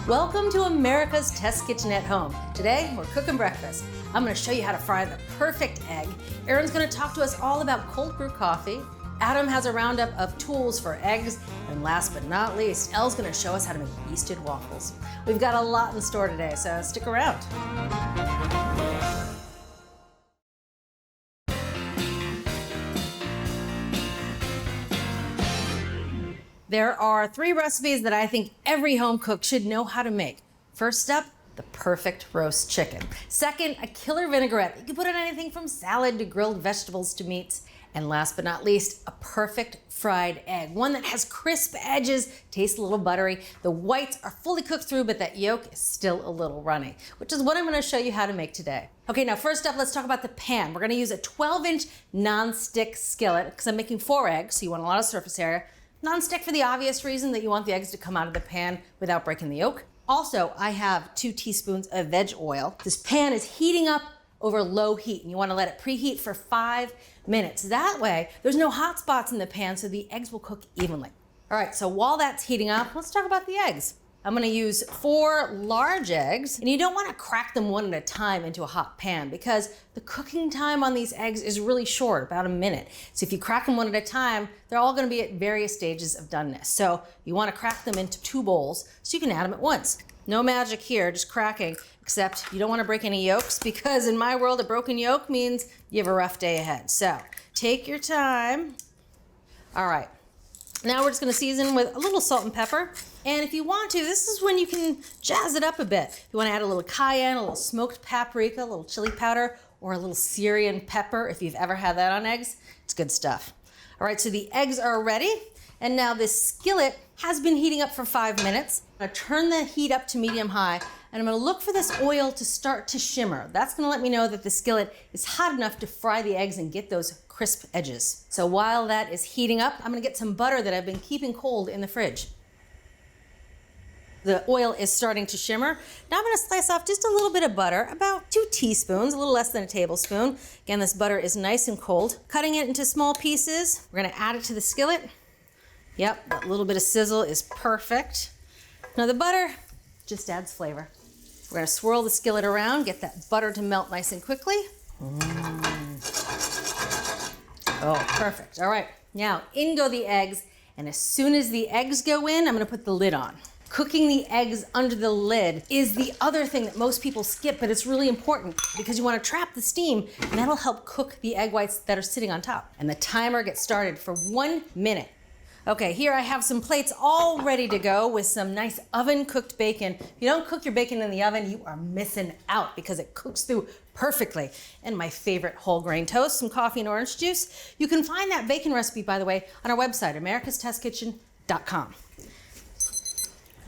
Welcome to America's Test Kitchen at Home. Today, we're cooking breakfast. I'm gonna show you how to fry the perfect egg. Erin's gonna talk to us all about cold brew coffee. Adam has a roundup of tools for eggs. And last but not least, Elle's gonna show us how to make yeasted waffles. We've got a lot in store today, so stick around. There are 3 recipes that I think every home cook should know how to make. First up, the perfect roast chicken. Second, a killer vinaigrette. You can put in anything from salad to grilled vegetables to meats. And last but not least, a perfect fried egg. One that has crisp edges, tastes a little buttery. The whites are fully cooked through, but that yolk is still a little runny, which is what I'm gonna show you how to make today. Okay, now first up, let's talk about the pan. We're gonna use a 12-inch nonstick skillet because I'm making 4 eggs, so you want a lot of surface area. Nonstick for the obvious reason that you want the eggs to come out of the pan without breaking the yolk. Also, I have 2 teaspoons of veg oil. This pan is heating up over low heat, and you want to let it preheat for 5 minutes. That way, there's no hot spots in the pan, so the eggs will cook evenly. All right, so while that's heating up, let's talk about the eggs. I'm gonna use 4 large eggs, and you don't wanna crack them one at a time into a hot pan because the cooking time on these eggs is really short, about a minute. So if you crack them one at a time, they're all gonna be at various stages of doneness. So you wanna crack them into 2 bowls so you can add them at once. No magic here, just cracking, except you don't wanna break any yolks because in my world, a broken yolk means you have a rough day ahead. So take your time. All right. Now we're just gonna season with a little salt and pepper. And if you want to, this is when you can jazz it up a bit. If you wanna add a little cayenne, a little smoked paprika, a little chili powder, or a little Syrian pepper, if you've ever had that on eggs, it's good stuff. All right, so the eggs are ready. And now this skillet has been heating up for 5 minutes. I'm gonna turn the heat up to medium high, and I'm gonna look for this oil to start to shimmer. That's gonna let me know that the skillet is hot enough to fry the eggs and get those crisp edges. So while that is heating up, I'm gonna get some butter that I've been keeping cold in the fridge. The oil is starting to shimmer. Now I'm gonna slice off just a little bit of butter, about 2 teaspoons, a little less than a tablespoon. Again, this butter is nice and cold. Cutting it into small pieces, we're gonna add it to the skillet. Yep, that little bit of sizzle is perfect. Now the butter just adds flavor. We're gonna swirl the skillet around, get that butter to melt nice and quickly. Oh, perfect. All right, now in go the eggs, and as soon as the eggs go in, I'm gonna put the lid on. Cooking the eggs under the lid is the other thing that most people skip, but it's really important because you wanna trap the steam, and that'll help cook the egg whites that are sitting on top. And the timer gets started for 1 minute. Okay, here I have some plates all ready to go with some nice oven-cooked bacon. If you don't cook your bacon in the oven, you are missing out because it cooks through perfectly. And my favorite whole grain toast, some coffee and orange juice. You can find that bacon recipe, by the way, on our website, americastestkitchen.com.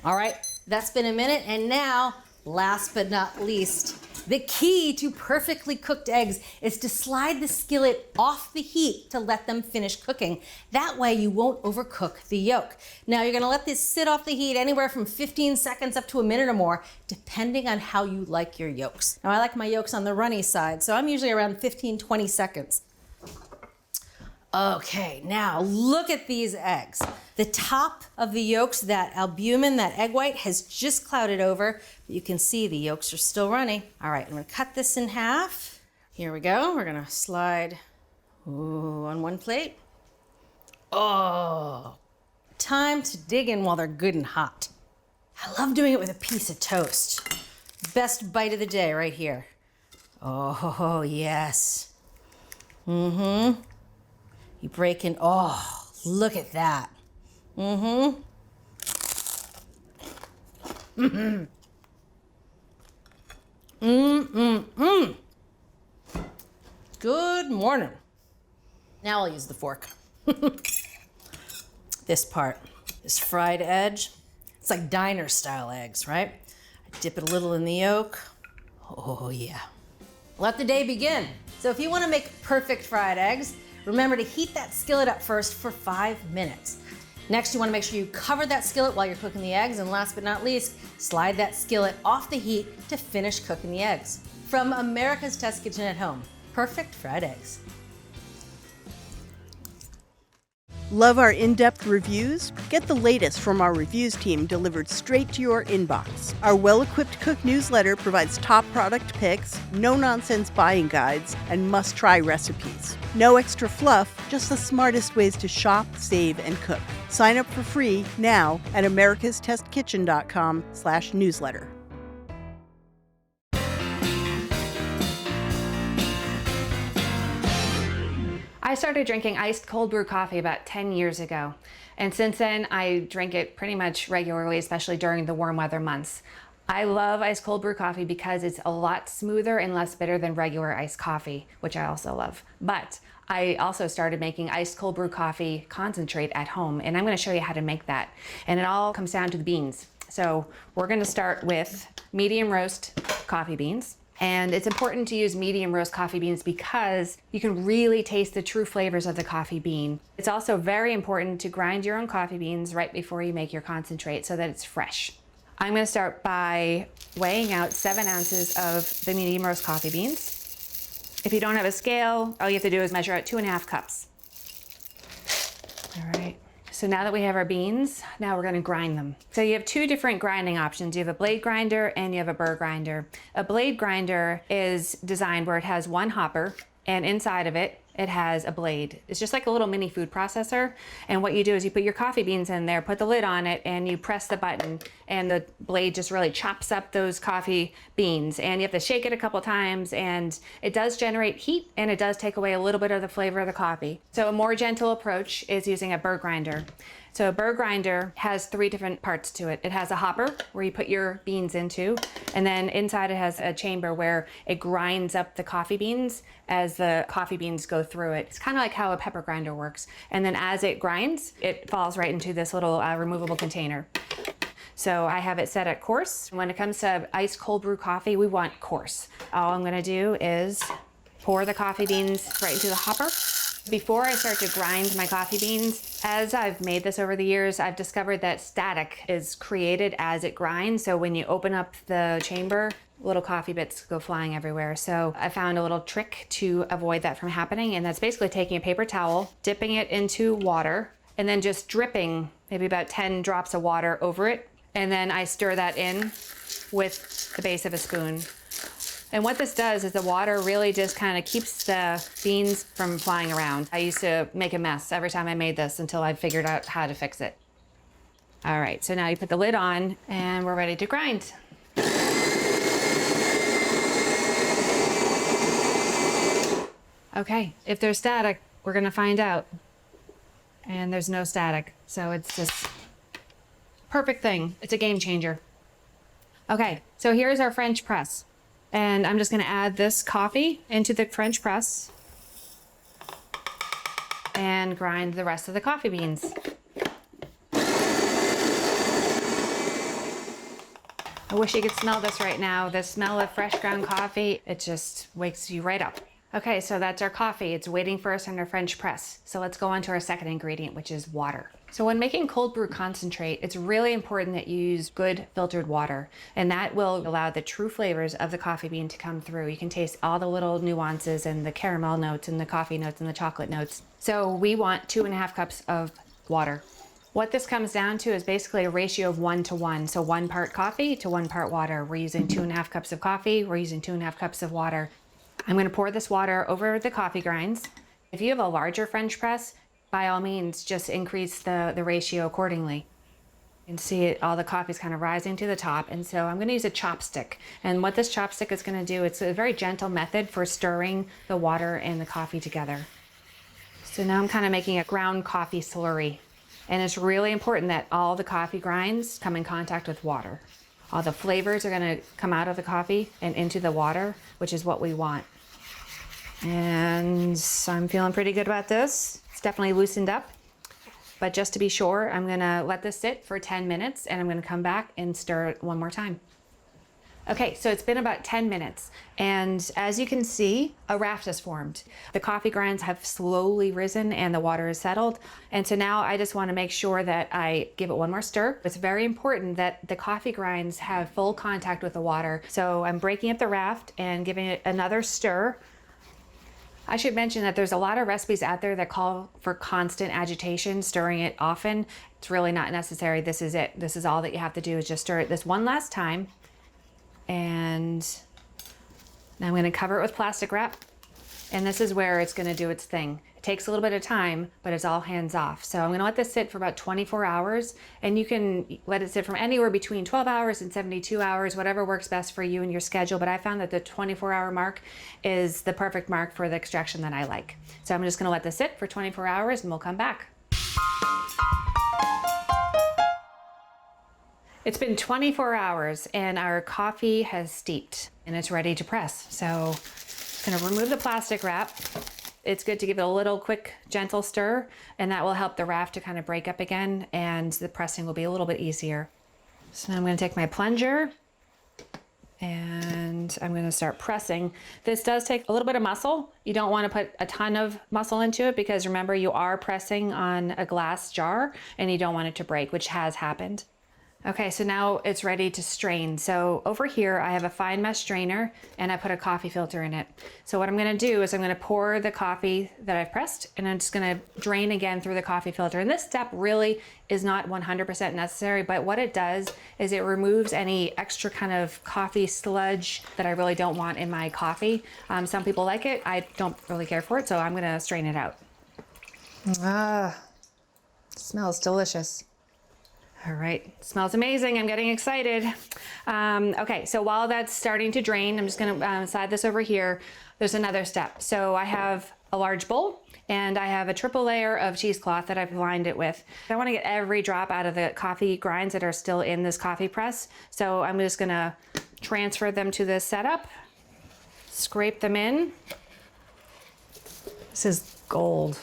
All right, that's been a minute, and now, last but not least, the key to perfectly cooked eggs is to slide the skillet off the heat to let them finish cooking. That way you won't overcook the yolk. Now you're gonna let this sit off the heat anywhere from 15 seconds up to a minute or more, depending on how you like your yolks. Now I like my yolks on the runny side, so I'm usually around 15, 20 seconds. Okay, now look at these eggs. The top of the yolks, that albumin, that egg white, has just clouded over. But you can see the yolks are still runny. All right, I'm gonna cut this in half. Here we go. We're gonna slide on one plate. Oh, time to dig in while they're good and hot. I love doing it with a piece of toast. Best bite of the day right here. Oh, yes. You break in, oh, look at that. Good morning. Now I'll use the fork. This part, this fried edge, it's like diner style eggs, right? I dip it a little in the yolk. Oh yeah. Let the day begin. So if you wanna make perfect fried eggs, remember to heat that skillet up first for 5 minutes. Next, you wanna make sure you cover that skillet while you're cooking the eggs, and last but not least, slide that skillet off the heat to finish cooking the eggs. From America's Test Kitchen at Home, perfect fried eggs. Love our in-depth reviews? Get the latest from our reviews team delivered straight to your inbox. Our well-equipped cook newsletter provides top product picks, no-nonsense buying guides, and must-try recipes. No extra fluff, just the smartest ways to shop, save, and cook. Sign up for free now at americastestkitchen.com/newsletter. I started drinking iced cold brew coffee about 10 years ago. And since then, I drink it pretty much regularly, especially during the warm weather months. I love iced cold brew coffee because it's a lot smoother and less bitter than regular iced coffee, which I also love. But I also started making iced cold brew coffee concentrate at home, and I'm going to show you how to make that. And it all comes down to the beans. So we're going to start with medium roast coffee beans. And it's important to use medium roast coffee beans because you can really taste the true flavors of the coffee bean. It's also very important to grind your own coffee beans right before you make your concentrate so that it's fresh. I'm going to start by weighing out 7 ounces of the medium roast coffee beans. If you don't have a scale, all you have to do is measure out 2.5 cups. All right. So now that we have our beans, now we're going to grind them. So you have 2 different grinding options. You have a blade grinder and you have a burr grinder. A blade grinder is designed where it has one hopper, and inside of it, it has a blade. It's just like a little mini food processor. And what you do is you put your coffee beans in there, put the lid on it, and you press the button, and the blade just really chops up those coffee beans. And you have to shake it a couple times, and it does generate heat, and it does take away a little bit of the flavor of the coffee. So a more gentle approach is using a burr grinder. So a burr grinder has 3 different parts to it. It has a hopper where you put your beans into, and then inside it has a chamber where it grinds up the coffee beans as the coffee beans go through it. It's kind of like how a pepper grinder works. And then as it grinds, it falls right into this little removable container. So I have it set at coarse. When it comes to iced cold brew coffee, we want coarse. All I'm gonna do is pour the coffee beans right into the hopper. Before I start to grind my coffee beans, as I've made this over the years, I've discovered that static is created as it grinds. So when you open up the chamber, little coffee bits go flying everywhere. So I found a little trick to avoid that from happening. And that's basically taking a paper towel, dipping it into water, and then just dripping maybe about 10 drops of water over it. And then I stir that in with the base of a spoon. And what this does is the water really just kind of keeps the beans from flying around. I used to make a mess every time I made this until I figured out how to fix it. All right, so now you put the lid on and we're ready to grind. Okay, if there's static, we're gonna find out. And there's no static, so it's just perfect thing. It's a game changer. Okay, so here's our French press. And I'm just gonna add this coffee into the French press and grind the rest of the coffee beans. I wish you could smell this right now. The smell of fresh ground coffee, it just wakes you right up. Okay, so that's our coffee. It's waiting for us in our French press. So let's go on to our second ingredient, which is water. So when making cold brew concentrate, it's really important that you use good filtered water, and that will allow the true flavors of the coffee bean to come through. You can taste all the little nuances and the caramel notes and the coffee notes and the chocolate notes. So we want 2.5 cups of water. What this comes down to is basically a ratio of 1 to 1. So 1 part coffee to 1 part water. We're using 2.5 cups of coffee. We're using 2.5 cups of water. I'm going to pour this water over the coffee grinds. If you have a larger French press, by all means, just increase the ratio accordingly. You can see it, all the coffee is kind of rising to the top. And so I'm going to use a chopstick. And what this chopstick is going to do, it's a very gentle method for stirring the water and the coffee together. So now I'm kind of making a ground coffee slurry. And it's really important that all the coffee grinds come in contact with water. All the flavors are going to come out of the coffee and into the water, which is what we want. And so I'm feeling pretty good about this. It's definitely loosened up. But just to be sure, I'm going to let this sit for 10 minutes and I'm going to come back and stir it one more time. Okay, so it's been about 10 minutes, and as you can see, a raft has formed. The coffee grinds have slowly risen and the water is settled, and so now I just want to make sure that I give it one more stir. It's very important that the coffee grinds have full contact with the water, so I'm breaking up the raft and giving it another stir. I should mention that there's a lot of recipes out there that call for constant agitation, stirring it often. It's really not necessary. This is it. This is all that you have to do is just stir it this one last time. And now I'm going to cover it with plastic wrap. And this is where it's going to do its thing. It takes a little bit of time, but it's all hands off. So I'm going to let this sit for about 24 hours, and you can let it sit from anywhere between 12 hours and 72 hours, whatever works best for you and your schedule. But I found that the 24-hour mark is the perfect mark for the extraction that I like. So I'm just going to let this sit for 24 hours and we'll come back. It's been 24 hours and our coffee has steeped and it's ready to press. So I'm going to remove the plastic wrap. It's good to give it a little quick, gentle stir, and that will help the wrap to kind of break up again, and the pressing will be a little bit easier. So now I'm going to take my plunger and I'm going to start pressing. This does take a little bit of muscle. You don't want to put a ton of muscle into it because remember, you are pressing on a glass jar and you don't want it to break, which has happened. Okay, so now it's ready to strain. So over here, I have a fine mesh strainer and I put a coffee filter in it. So what I'm gonna do is I'm gonna pour the coffee that I've pressed and I'm just gonna drain again through the coffee filter. And this step really is not 100% necessary, but what it does is it removes any extra kind of coffee sludge that I really don't want in my coffee. Some people like it, I don't really care for it, so I'm gonna strain it out. Ah, smells delicious. All right, smells amazing. I'm getting excited. Okay, so while that's starting to drain, I'm just gonna slide this over here. There's another step. So I have a large bowl and I have a triple layer of cheesecloth that I've lined it with. I wanna get every drop out of the coffee grinds that are still in this coffee press. So I'm just gonna transfer them to this setup, scrape them in. This is gold.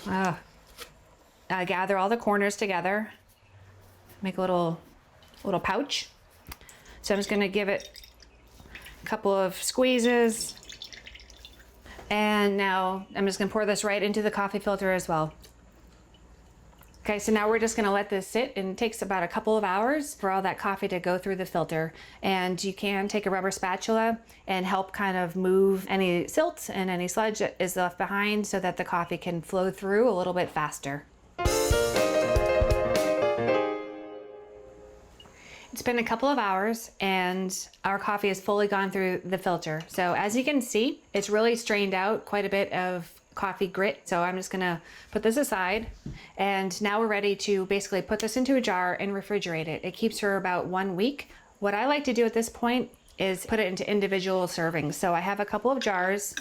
Gather all the corners together. Make a little pouch. So I'm just gonna give it a couple of squeezes. And now I'm just gonna pour this right into the coffee filter as well. Okay, so now we're just gonna let this sit, and it takes about a couple of hours for all that coffee to go through the filter. And you can take a rubber spatula and help kind of move any silt and any sludge that is left behind so that the coffee can flow through a little bit faster. It's been a couple of hours and our coffee has fully gone through the filter. So as you can see, it's really strained out quite a bit of coffee grit. So I'm just gonna put this aside, and now we're ready to basically put this into a jar and refrigerate it. It keeps for about 1 week. What I like to do at this point is put it into individual servings. So I have a couple of jars.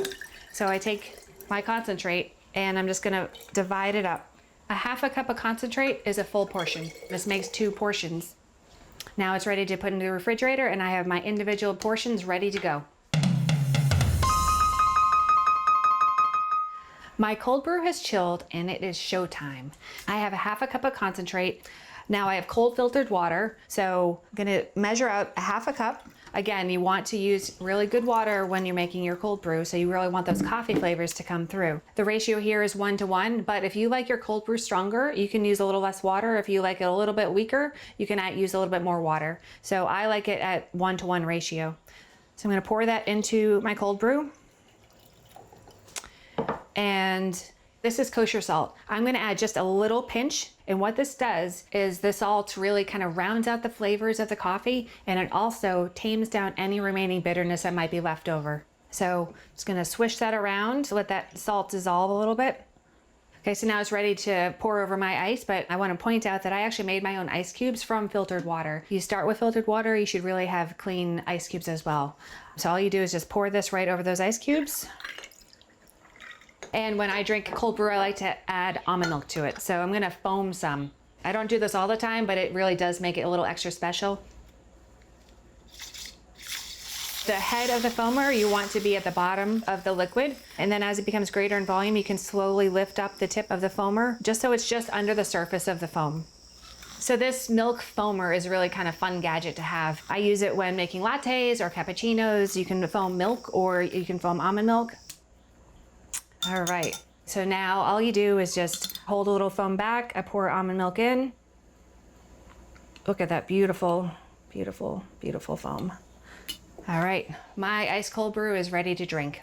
So I take my concentrate and I'm just gonna divide it up. A half a cup of concentrate is a full portion. This makes 2 portions. Now it's ready to put into the refrigerator and I have my individual portions ready to go. My cold brew has chilled and it is showtime. I have a half a cup of concentrate. Now I have cold filtered water. So I'm gonna measure out a half a cup. Again, you want to use really good water when you're making your cold brew, so you really want those coffee flavors to come through. The ratio here is 1 to 1, but if you like your cold brew stronger, you can use a little less water. If you like it a little bit weaker, you can use a little bit more water. So I like it at 1 to 1 ratio. So I'm gonna pour that into my cold brew. And this is kosher salt. I'm gonna add just a little pinch, and what this does is the salt really kind of rounds out the flavors of the coffee, and it also tames down any remaining bitterness that might be left over. So I'm just gonna swish that around to let that salt dissolve a little bit. Okay, so now it's ready to pour over my ice, but I wanna point out that I actually made my own ice cubes from filtered water. You start with filtered water, you should really have clean ice cubes as well. So all you do is just pour this right over those ice cubes. And when I drink cold brew, I like to add almond milk to it. So I'm gonna foam some. I don't do this all the time, but it really does make it a little extra special. The head of the foamer, you want to be at the bottom of the liquid. And then as it becomes greater in volume, you can slowly lift up the tip of the foamer, just so it's just under the surface of the foam. So this milk foamer is a really kind of fun gadget to have. I use it when making lattes or cappuccinos. You can foam milk or you can foam almond milk. All right, so now all you do is just hold a little foam back. I pour almond milk in. Look at that beautiful, beautiful, beautiful foam. All right, my ice cold brew is ready to drink.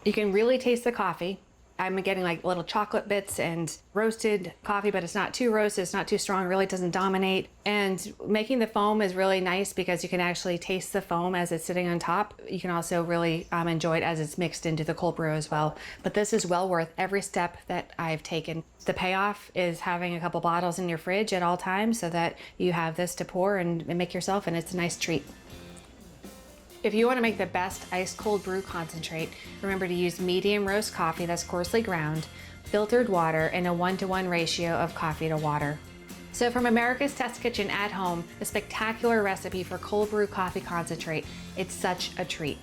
You can really taste the coffee. I'm getting like little chocolate bits and roasted coffee, but it's not too roasted, it's not too strong, it really doesn't dominate. And making the foam is really nice because you can actually taste the foam as it's sitting on top. You can also really enjoy it as it's mixed into the cold brew as well. But this is well worth every step that I've taken. The payoff is having a couple bottles in your fridge at all times so that you have this to pour and make yourself, and it's a nice treat. If you want to make the best iced cold brew concentrate, remember to use medium roast coffee that's coarsely ground, filtered water, and a 1-to-1 ratio of coffee to water. So from America's Test Kitchen at home, a spectacular recipe for cold brew coffee concentrate. It's such a treat.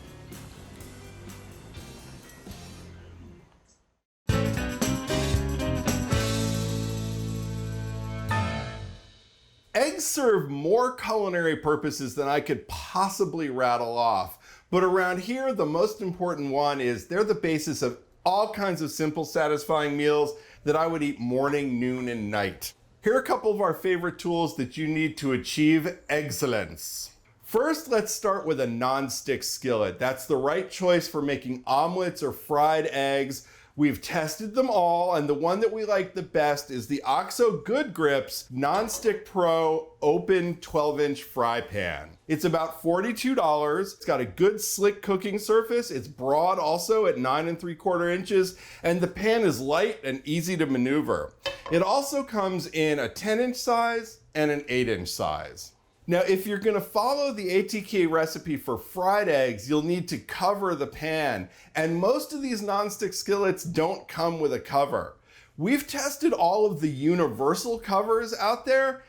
Eggs serve more culinary purposes than I could possibly rattle off. But around here, the most important one is they're the basis of all kinds of simple, satisfying meals that I would eat morning, noon, and night. Here are a couple of our favorite tools that you need to achieve excellence. First, let's start with a non-stick skillet. That's the right choice for making omelets or fried eggs. We've tested them all, and the one that we like the best is the OXO Good Grips Non-Stick Pro Open 12-inch fry pan. It's about $42. It's got a good slick cooking surface. It's broad also at 9 3/4 inches, and the pan is light and easy to maneuver. It also comes in a 10-inch size and an 8-inch size. Now, if you're gonna follow the ATK recipe for fried eggs, you'll need to cover the pan, and most of these nonstick skillets don't come with a cover. We've tested all of the universal covers out there,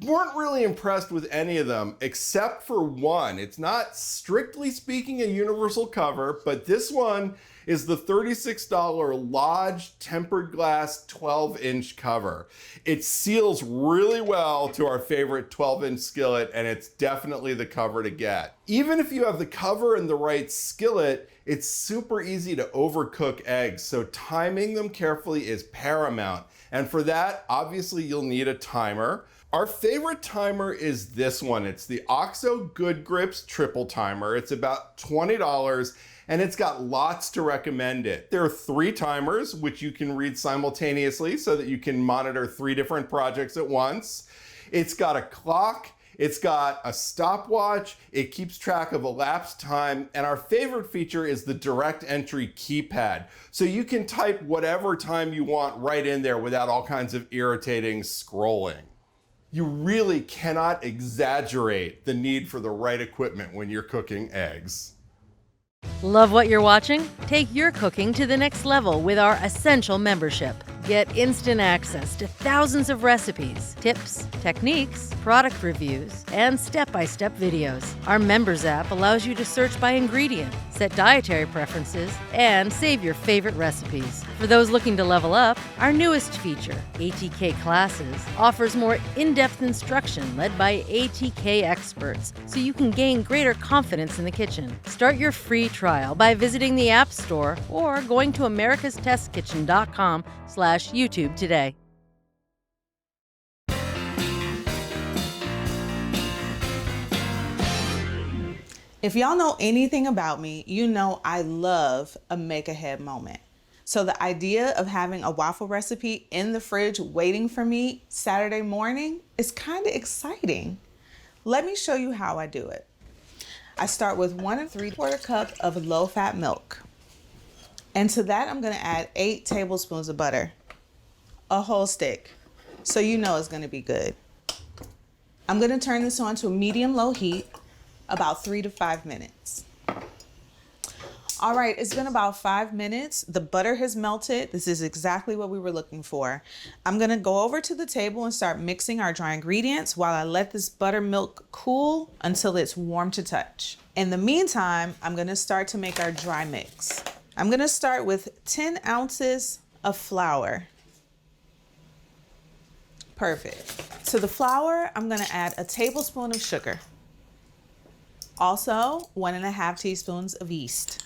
weren't really impressed with any of them except for one. It's not strictly speaking a universal cover, but this one is the $36 Lodge tempered glass 12-inch cover. It seals really well to our favorite 12-inch skillet, and it's definitely the cover to get. Even if you have the cover and the right skillet, it's super easy to overcook eggs, so timing them carefully is paramount. And for that, obviously you'll need a timer. Our favorite timer is this one. It's the OXO Good Grips Triple Timer. It's about $20, and it's got lots to recommend it. There are 3 timers, which you can read simultaneously so that you can monitor 3 different projects at once. It's got a clock, it's got a stopwatch, it keeps track of elapsed time, and our favorite feature is the direct entry keypad. So you can type whatever time you want right in there without all kinds of irritating scrolling. You really cannot exaggerate the need for the right equipment when you're cooking eggs. Love what you're watching? Take your cooking to the next level with our Essential membership. Get instant access to thousands of recipes, tips, techniques, product reviews, and step-by-step videos. Our members app allows you to search by ingredient, set dietary preferences, and save your favorite recipes. For those looking to level up, our newest feature, ATK Classes, offers more in-depth instruction led by ATK experts so you can gain greater confidence in the kitchen. Start your free trial by visiting the App Store or going to americastestkitchen.com/YouTube today. If y'all know anything about me, you know I love a make-ahead moment. So the idea of having a waffle recipe in the fridge waiting for me Saturday morning is kind of exciting. Let me show you how I do it. I start with 1 3/4 cup of low-fat milk. And to that, I'm gonna add 8 tablespoons of butter, a whole stick, so you know it's gonna be good. I'm gonna turn this on to a medium-low heat, about 3 to 5 minutes. All right, it's been about 5 minutes. The butter has melted. This is exactly what we were looking for. I'm gonna go over to the table and start mixing our dry ingredients while I let this buttermilk cool until it's warm to touch. In the meantime, I'm gonna start to make our dry mix. I'm gonna start with 10 ounces of flour. Perfect. To the flour, I'm gonna add a tablespoon of sugar. Also, 1.5 teaspoons of yeast.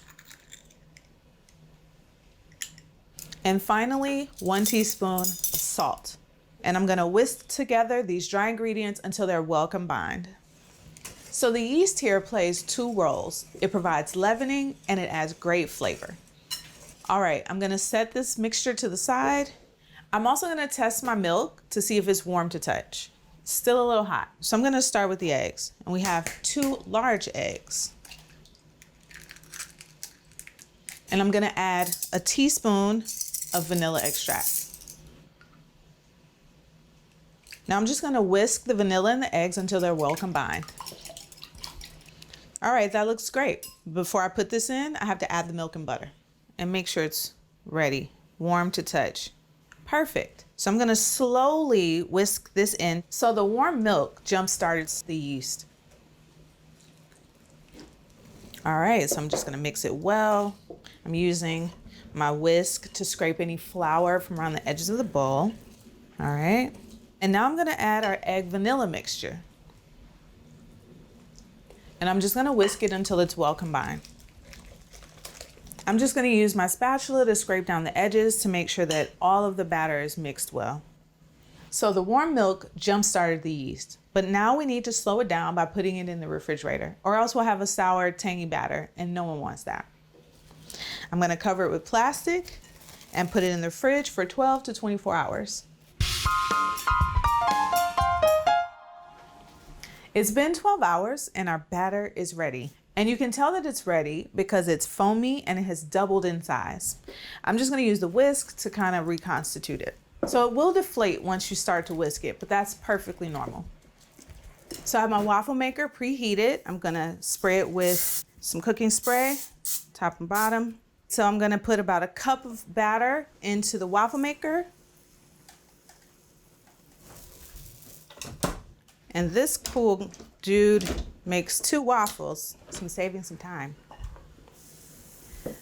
And finally, 1 teaspoon of salt. And I'm gonna whisk together these dry ingredients until they're well combined. So the yeast here plays 2 roles. It provides leavening and it adds great flavor. All right, I'm gonna set this mixture to the side. I'm also gonna test my milk to see if it's warm to touch. It's still a little hot. So I'm gonna start with the eggs. And we have 2 large eggs. And I'm gonna add a teaspoon of vanilla extract. Now I'm just gonna whisk the vanilla and the eggs until they're well combined. All right, that looks great. Before I put this in, I have to add the milk and butter and make sure it's ready, warm to touch. Perfect. So I'm gonna slowly whisk this in. So the warm milk jump started the yeast. All right, so I'm just gonna mix it well. I'm using my whisk to scrape any flour from around the edges of the bowl. All right. And now I'm gonna add our egg vanilla mixture. And I'm just gonna whisk it until it's well combined. I'm just gonna use my spatula to scrape down the edges to make sure that all of the batter is mixed well. So the warm milk jump-started the yeast, but now we need to slow it down by putting it in the refrigerator, or else we'll have a sour, tangy batter, and no one wants that. I'm gonna cover it with plastic and put it in the fridge for 12 to 24 hours. It's been 12 hours and our batter is ready. And you can tell that it's ready because it's foamy and it has doubled in size. I'm just gonna use the whisk to kind of reconstitute it. So it will deflate once you start to whisk it, but that's perfectly normal. So I have my waffle maker preheated. I'm gonna spray it with some cooking spray, top and bottom. So I'm gonna put about a cup of batter into the waffle maker. And this cool dude makes 2 waffles, so I'm saving some time.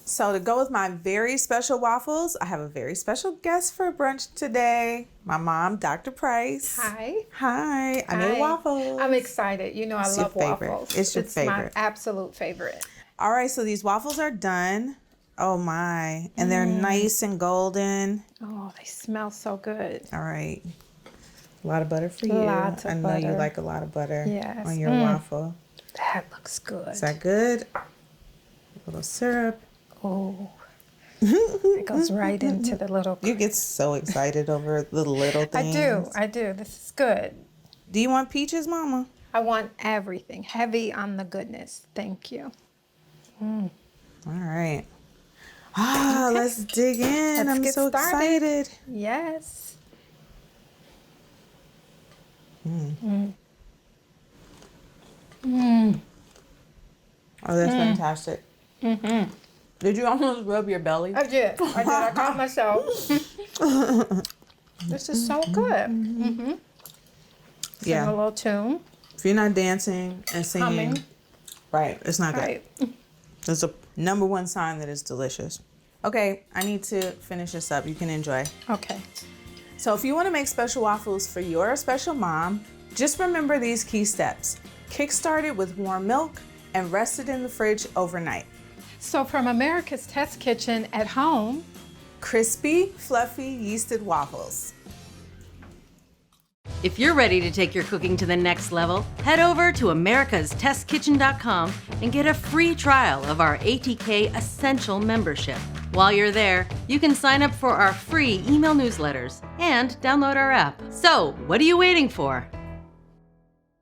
So to go with my very special waffles, I have a very special guest for brunch today. My mom, Dr. Price. Hi. Hi. I made waffles. I'm excited. You know I love waffles. It's your favorite. It's my absolute favorite. All right, so these waffles are done. Oh my. And they're nice and golden. Oh, they smell so good. All right. A lot of butter for you. Lots of I know you butter. like a lot of butter Yes. on your waffle. That looks good. Is that good? A little syrup. Oh, it goes right into the little. You get so excited over the little things. I do. This is good. Do you want peaches, Mama? I want everything. Heavy on the goodness. Thank you. All right. Let's dig in. Let's I'm get so started. excited. Yes. Oh, that's fantastic. Did you almost rub your belly? I did. I caught myself. This is so good. Sing Yeah. a little tune. If you're not dancing and singing, Humming. right, it's not good. Right. It's a #1 sign that it's delicious. Okay, I need to finish this up. You can enjoy. Okay. So if you want to make special waffles for your special mom, just remember these key steps. Kickstart it with warm milk and rest it in the fridge overnight. So from America's Test Kitchen at home, Crispy, fluffy, yeasted waffles. If you're ready to take your cooking to the next level, head over to americastestkitchen.com and get a free trial of our ATK Essential membership. While you're there, you can sign up for our free email newsletters and download our app. So, what are you waiting for?